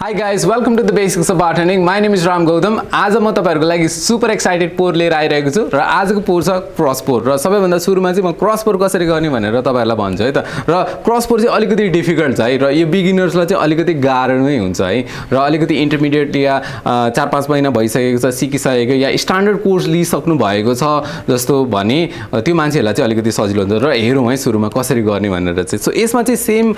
Hi guys, welcome to the basics of bartending. My name is Ram Gautam. आज म तपाईहरुको लागि super excited पोर लिएर आइरहेको छु र आजको पोर छ क्रस पोर र सबैभन्दा सुरुमा चाहिँ म क्रस पोर कसरी गर्ने भनेर तपाईहरुलाई भन्छु है त। र क्रस पोर चाहिँ अलिकति डिफिकल्ट छ है र यो बिगिनर्सलाई चाहिँ अलिकति गाह्रो नै हुन्छ है र अलिकति इन्टरमिडिएट या 4-5 महिना भइसकेको छ सिकिसकेको या स्ट्यान्डर्ड कोर्स लिइसक्नु भएको छ जस्तो भने त्यो मान्छेहरुलाई चाहिँ अलिकति सजिलो हुन्छ र हेरौँ है सुरुमा कसरी गर्ने भनेर चाहिँ। सो यसमा चाहिँ सेम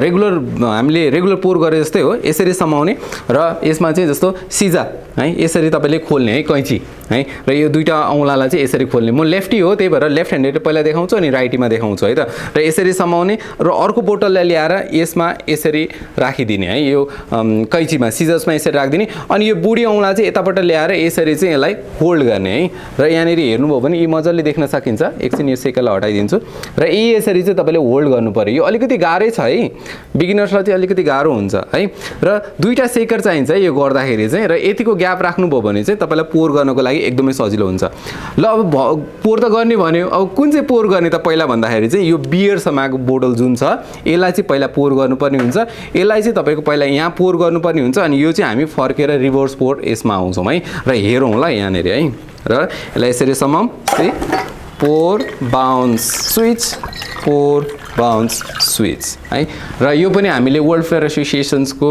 रेगुलर हामीले रेगुलर पोर गरे जस्तै हो, यसरी समाउने र यसमा चाहिँ जस्तो सिजा है यसरी तपाईले खोल्ने है कैंची है र यो दुईटा औंलालाई चाहिँ यसरी खोल्ने। म लेफ्टी हो त्यही भएर लेफ्ट ह्यान्डेड पहिला देखाउँछु अनि राइटीमा देखाउँछु है त। र यसरी समाउने र अर्को बोतललाई ल्याएर यसमा यसरी राखिदिने है, यो कैंचीमा सिजर्समा यसरी राखिदिने अनि यो बुढी औंला चाहिँ यतापट्टि ल्याएर यसरी चाहिँ यसलाई होल्ड गर्ने है। र यहाँनेरि हेर्नुभयो भने यी मजाले देख्न सकिन्छ। एकछिन यो सेकललाई हटाइदिन्छु र यी यसरी चाहिँ तपाईले होल्ड गर्नु पर्यो। यो अलिकति गाह्रै छ है, बिगिनर्सलाई चाहिँ अलिकति गाह्रो हुन्छ है। र दुईटा सेकर चाहिन्छ यो गर्दाखेरि चाहिँ र यतिको ग्याप राख्नुभयो भने चाहिँ तपाईलाई पोर गर्नको लागि एकदमै सजिलो हुन्छ। ल अब पोर त गर्ने भन्यो, अब कुन चाहिँ पोर गर्ने त पहिला भन्दाखेरि चाहिँ यो बियर समाएको बोतल जुन छ यसलाई चाहिँ पहिला पोर गर्नुपर्ने हुन्छ। यसलाई चाहिँ तपाईको पहिला यहाँ पोर गर्नुपर्ने हुन्छ अनि यो चाहिँ हामी फर्केर रिभर्स पोर यसमा आउँछौँ है। र हेरौँ ल यहाँनेरि है र यसलाई यसरी समाउँ, पोर बाउन्स स्विच, पोर बाउन्स स्विच है। र यो पनि हामीले वर्ल्ड फेयर एसोसिएसन्सको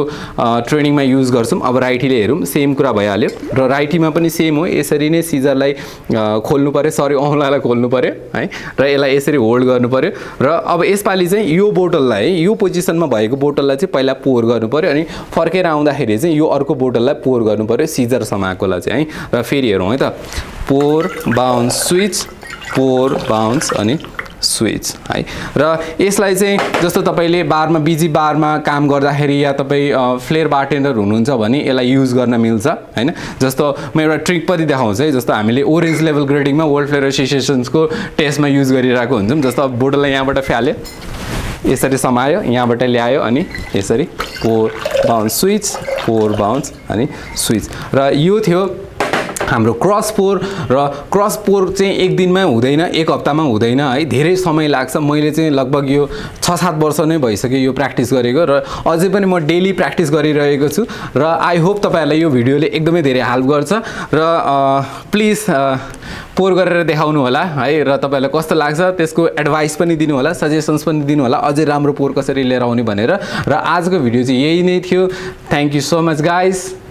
ट्रेनिङमा युज गर्छौँ। अब राइटीले हेरौँ सेम कुरा भइहाल्यो र राइटीमा पनि सेम हो, यसरी नै सिजरलाई खोल्नु पर्यो, सरी औंलालाई खोल्नु पर्यो है र यसलाई यसरी होल्ड गर्नु पर्यो। र अब यसपालि चाहिँ यो बोतललाई यो पोजिसनमा भएको बोतललाई चाहिँ पहिला पोर गर्नु पर्यो अनि फर्केर आउँदाखेरि चाहिँ यो अर्को बोतललाई पोर गर्नु पर्यो सिजर समाएकोलाई चाहिँ है। र फेरि हेरौँ है त, पोर बाउन्स स्विच, पोर बाउन्स अनि स्विच है। र यसलाई चाहिँ जस्तो तपाईले बारमा बिजी बारमा काम गर्दाखेरि या तपाई फ्लेयर बारटेन्डर हुनुहुन्छ भने यसलाई युज गर्न मिल्छ हैन। जस्तो म एउटा ट्रिक पनि देखाउँछु है। जस्तो हामीले ओरेन्ज लेभल ग्रेडिङमा वर्ल्ड फ्लेयर एसोसिएसन्सको टेस्टमा युज गरिरहेको हुन्छौँ। जस्तो अब बोतललाई यहाँबाट फ्याल्यो, यसरी समायो, यहाँबाट ल्यायो अनि यसरी पोर बाउन्स स्विच, पोर बाउन्स अनि स्विच। र यो थियो हाम्रो क्रस पोर। र क्रस पोर चाहिँ एक दिनमै हुँदैन, एक हप्तामा हुँदैन है, धेरै समय लाग्छ। मैले चाहिँ लगभग यो 6-7 वर्ष नै भइसक्यो यो प्र्याक्टिस गरेको र अझै पनि म डेली प्र्याक्टिस गरिरहेको छु। र आई होप तपाईहरुलाई यो भिडियोले एकदमै धेरै हेल्प गर्छ र प्लिज पोर गरेर देखाउनु होला है र तपाईहरुलाई कस्तो लाग्छ त्यसको एडभाइस पनि दिनु होला, सजेसन्स पनि दिनु होला अझै राम्रो पोर कसरी लिएर आउने भनेर। र आजको भिडियो चाहिँ यही नै थियो। Thank you so much guys.